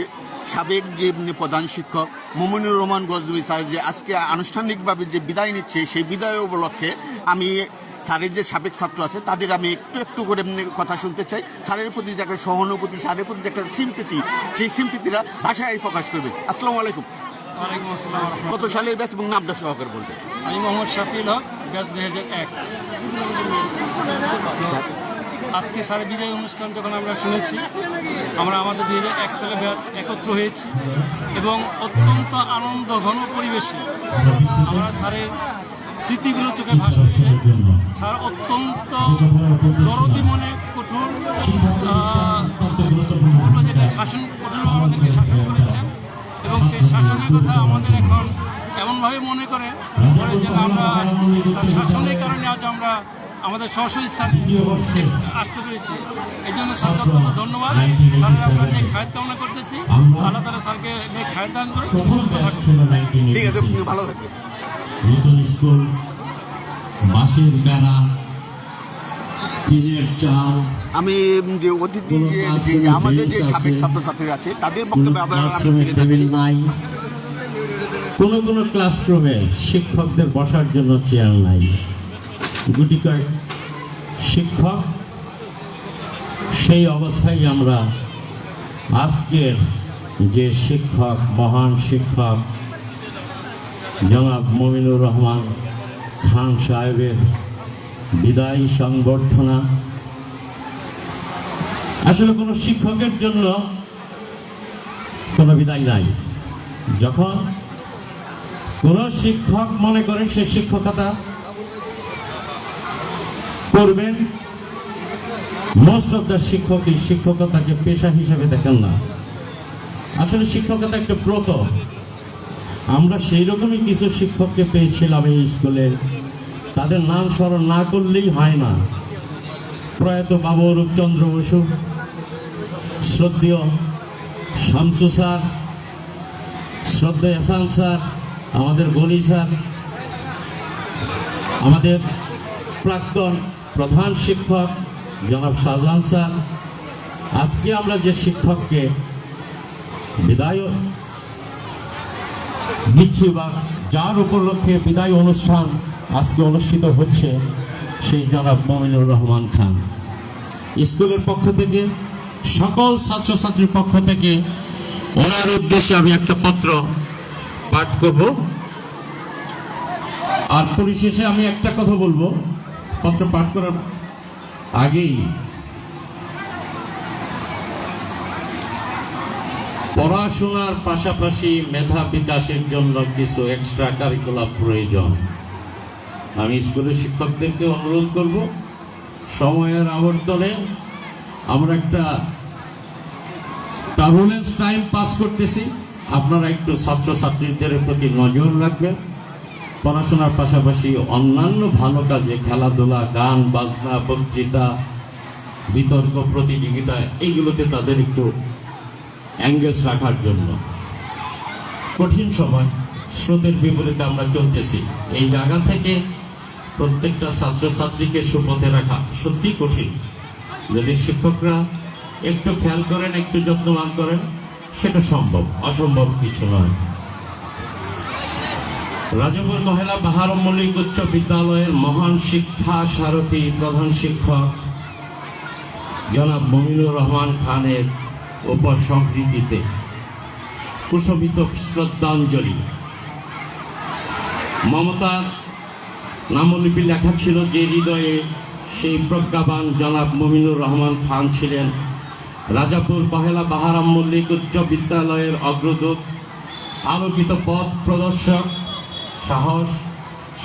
সাবেক যে প্রধান শিক্ষক মোমিনুর রহমান গজনবী স্যার যে আজকে আনুষ্ঠানিকভাবে যে বিদায় নিচ্ছে, সেই বিদায় উপলক্ষে আমি স্যারের যে সাবেক ছাত্র আছে তাদের আমি একটু করে কথা শুনতে চাই। স্যারের প্রতি যে একটা সহানুভূতি, স্যারের প্রতি যে একটা সিম্পেথি, সেই সিম্পেথিরা ভাষায় প্রকাশ করবে। আসসালামু আলাইকুম। ওয়ালাইকুম আসসালাম। কত সালের ব্যাচ এবং নামটা সহকারে বলবেন? আমি মোহাম্মদ শাফিউল হক, ব্যাচ 2001। আজকে স্যারের বিদায় অনুষ্ঠান যখন আমরা শুনেছি, আমরা আমাদের 2001 সালে ব্যাচ একত্র হয়েছি এবং অত্যন্ত আনন্দ ঘন পরিবেশে আমরা স্যারের স্মৃতিগুলো চোখে ভাসতেছে। স্যার অত্যন্ত দরদি মনে কঠোর যেটা শাসন, কঠোর আমাদেরকে শাসন করেছেন এবং সেই শাসনের কথা আমাদের এখন এমনভাবে মনে করে যে আমরা তার শাসনের কারণে আজ আমরা আমাদের স্ব স্থানে আসতে পেরেছি। এই জন্য স্যারকে অত্যন্ত ধন্যবাদ। স্যারের আমরা নেক হায়াত কামনা করতেছি। আল্লাহ তাআলা স্যারকে নেক হায়াত দান করে সুস্থ থাকুন। ঠিক আছে, ভালো থাকবেন। নতুন স্কুল, বাঁশের বেড়া, টিনের চাল, আমি যে অতিথি আমাদের যে সাবেক ছাত্রছাত্রীরা আছে তাদের বক্তব্যে কোনো ক্লাসরুমে শিক্ষকদের বসার জন্য চেয়ার নাই, গুটি কয়েক শিক্ষক। সেই অবস্থায় আমরা আজকের যে শিক্ষক, মহান শিক্ষক জনাব মমিনুর রহমান খান সাহেবের বিদায়ী সংবর্ধনা। আসলে কোনো শিক্ষকের জন্য কোনো বিদায় নাই। যখন কোনো শিক্ষক মনে করেন সে শিক্ষকতা করবেন, মোস্ট অফ দ্য শিক্ষকই শিক্ষকতাকে পেশা হিসেবে দেখেন না। আসলে শিক্ষকতা একটা ব্রত। আমরা সেই রকমই কিছু শিক্ষককে পেয়েছিলাম এই স্কুলে, তাদের নাম স্মরণ না করলেই হয় না। প্রয়াত বাবু রূপচন্দ্র বসু, শ্রদ্ধেয় শামসু স্যার, শ্রদ্ধেয় এহসান স্যার, আমাদের গনি স্যার, আমাদের প্রাক্তন প্রধান শিক্ষক জনাব শাহজাহান স্যার। আজকে আমরা যে শিক্ষককে বিদায় দিচ্ছি বা যার উপলক্ষে বিদায় অনুষ্ঠান আজকে অনুষ্ঠিত হচ্ছে, সেই জনাব মমিনুর রহমান খান। স্কুলের পক্ষ থেকে, সকল ছাত্রছাত্রীর পক্ষ থেকে ওনার উদ্দেশ্যে আমি একটা পত্র পাঠ করব। আর পরিশেষে আমি একটা কথা বলবো, পত্র পাঠ করার আগেই পড়াশোনার পাশাপাশি মেধা বিকাশের জন্য কিছু এক্সট্রা কারিকুলাম প্রয়োজন। আমি স্কুলের শিক্ষকদেরকে অনুরোধ করব, সময়ের আবর্তনে আমরা একটা টার্বুলেন্স টাইম পাস করতেছি, আপনারা একটু ছাত্রছাত্রীদের প্রতি নজর রাখবেন। পড়াশোনার পাশাপাশি অন্যান্য ভালো কাজে, খেলাধুলা, গান বাজনা, বক্তৃতা, বিতর্ক প্রতিযোগিতা, এইগুলোতে তাদের একটু এঙ্গেজ রাখার জন্য। কঠিন সময়, স্রোতের বিপরীতে আমরা চলতেছি। এই জায়গা থেকে প্রত্যেকটা ছাত্রছাত্রীকে সুপথে রাখা সত্যি কঠিন। যদি শিক্ষকরা একটু খেয়াল করেন, একটু যত্নবান করেন, সেটা সম্ভব, অসম্ভব কিছু নয়। রাজাপুর মহিলা বাহারম মল্লিক উচ্চ বিদ্যালয়ের মহান শিক্ষা সারথী প্রধান শিক্ষক জনাব মমিনুর রহমান খানের উপসংহৃতিতে কুশমিত শ্রদ্ধাঞ্জলি। মমতার নামলিপি লেখা ছিল যে হৃদয়ে, সেই প্রজ্ঞাবান জনাব মমিনুর রহমান খান ছিলেন রাজাপুর পহেলা বাহারাম মল্লিক উচ্চ বিদ্যালয়ের অগ্রদূত, আলোকিত পথ প্রদর্শক, সাহস,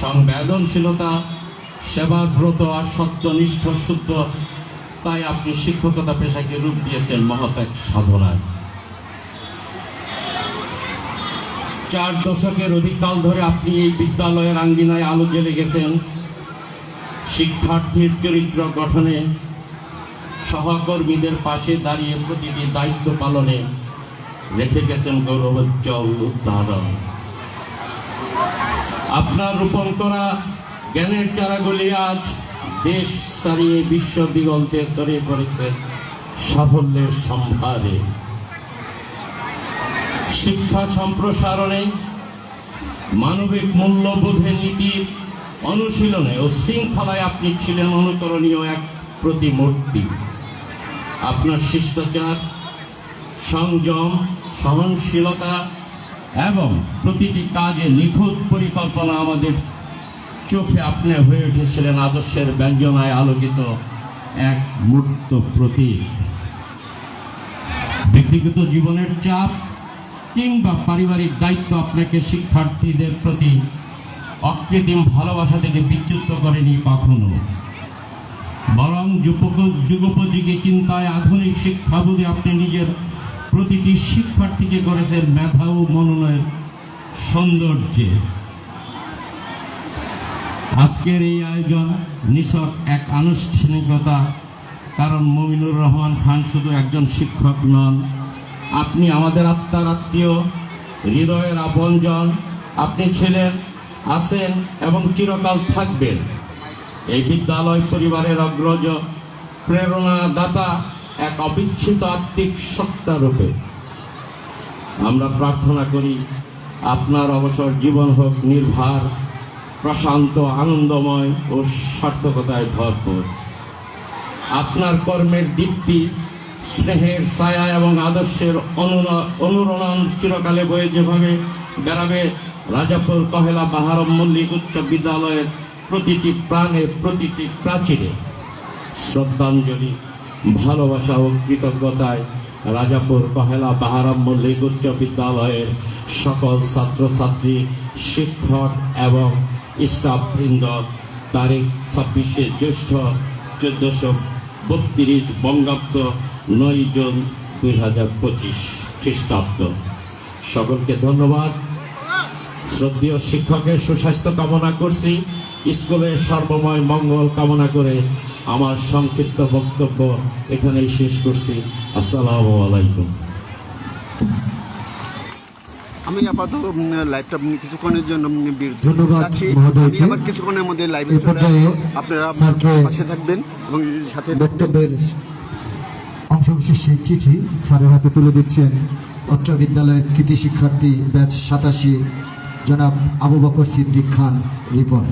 সংবেদনশীলতা, সেবার ব্রত আর সত্যনিষ্ঠ শুদ্ধ। তাই আপনি শিক্ষকতা পেশাকে রূপ দিয়েছেন মহৎ এক সাধনায়। 4 দশকের অধিককাল ধরে আপনি এই বিদ্যালয়ের আঙ্গিনায় আলো জ্বেলে গেছেন। শিক্ষার্থীর চরিত্র গঠনে, সহকর্মীদের পাশে দাঁড়িয়ে প্রতিটি দায়িত্ব পালনে রেখে গেছেন গৌরবোজ্জ্বল উদাহরণ। আপনার রোপণ করা জ্ঞানের চারাগুলি আজ দেশ ছাড়িয়ে বিশ্ব দিগন্তে ছড়িয়ে পড়েছে সাফল্যের সম্ভারে। শিক্ষা সম্প্রসারণে, মানবিক মূল্যবোধের নীতির অনুশীলনে ও শৃঙ্খলায় আপনি ছিলেন অনুকরণীয় এক প্রতিমূর্তি। আপনার শিষ্টাচার, সংযম, সহনশীলতা এবং প্রতিটি কাজে নিখুঁত পরিকল্পনা আমাদের চোখে আপনি হয়ে উঠেছিলেন আদর্শের ব্যঞ্জনায় আলোকিত এক মূর্ত প্রতীক। ব্যক্তিগত জীবনের চাপ কিংবা পারিবারিক দায়িত্ব আপনাকে শিক্ষার্থীদের প্রতি অকৃত্রিম ভালোবাসা থেকে বিচ্যুত করেনি কখনো, বরং যুগোপযোগী চিন্তায় আধুনিক শিক্ষাবোধে আপনি নিজের প্রতিটি শিক্ষার্থীকে করেছেন মেধা ও মননের সৌন্দর্যে। আজকের এই আয়োজন নিছক এক আনুষ্ঠানিকতা, কারণ মমিনুর রহমান খান শুধু একজন শিক্ষক নন, আপনি আমাদের আত্মার আত্মীয়, হৃদয়ের আপনজন। আপনি ছিলেন, আছেন এবং চিরকাল থাকবেন এই বিদ্যালয় পরিবারের অগ্রজ, প্রেরণাদাতা, এক অবিচ্ছিন্ন আত্মিক সত্তা রূপে। আমরা প্রার্থনা করি আপনার অবসর জীবন হোক নির্ভার, প্রশান্ত, আনন্দময় ও সার্থকতায় ভরপুর। আপনার কর্মের দীপ্তি, স্নেহের ছায়া এবং আদর্শের অনুরণন চিরকালে বয়ে যেভাবে বেড়াবে রাজাপুর কহেলা বাহারম মল্লিক উচ্চ বিদ্যালয়ের প্রতিটি প্রাণে, প্রতিটি প্রাচীরে শ্রদ্ধাঞ্জলি, ভালোবাসা ও কৃতজ্ঞতায় রাজাপুর কহেলা বাহারাম মল্লিক উচ্চ বিদ্যালয়ের সকল ছাত্রছাত্রী, শিক্ষক এবং স্টাফবৃন্দ তারিখ 26শে জ্যৈষ্ঠ 1432 বঙ্গাব্দ 9 জুন 2025 খ্রিস্টাব্দ। সকলকে ধন্যবাদ। শ্রদ্ধেয় শিক্ষকের সুস্বাস্থ্য কামনা করছি, স্কুলের সর্বময় মঙ্গল কামনা করে আমার সংক্ষিপ্ত বক্তব্য এখানেই শেষ করছি। আসসালামু আলাইকুম। আমি আপাতত লাইভটা কিছুক্ষণের জন্য বিরতি ধন্যবাদ রাখছি। মহোদয়কে। আমি আবার কিছুক্ষণের মধ্যে লাইভে এই পর্যায়ে আপনারা স্যারকে পাশে থাকবেন এবং সাথে বক্তব্যের অংশবিশেষের চিঠি স্যারের হাতে তুলে দিচ্ছেন উচ্চ বিদ্যালয়ের কৃতি শিক্ষার্থী ব্যাচ 87 জনাব আবু বকর সিদ্দিক খান রিপন।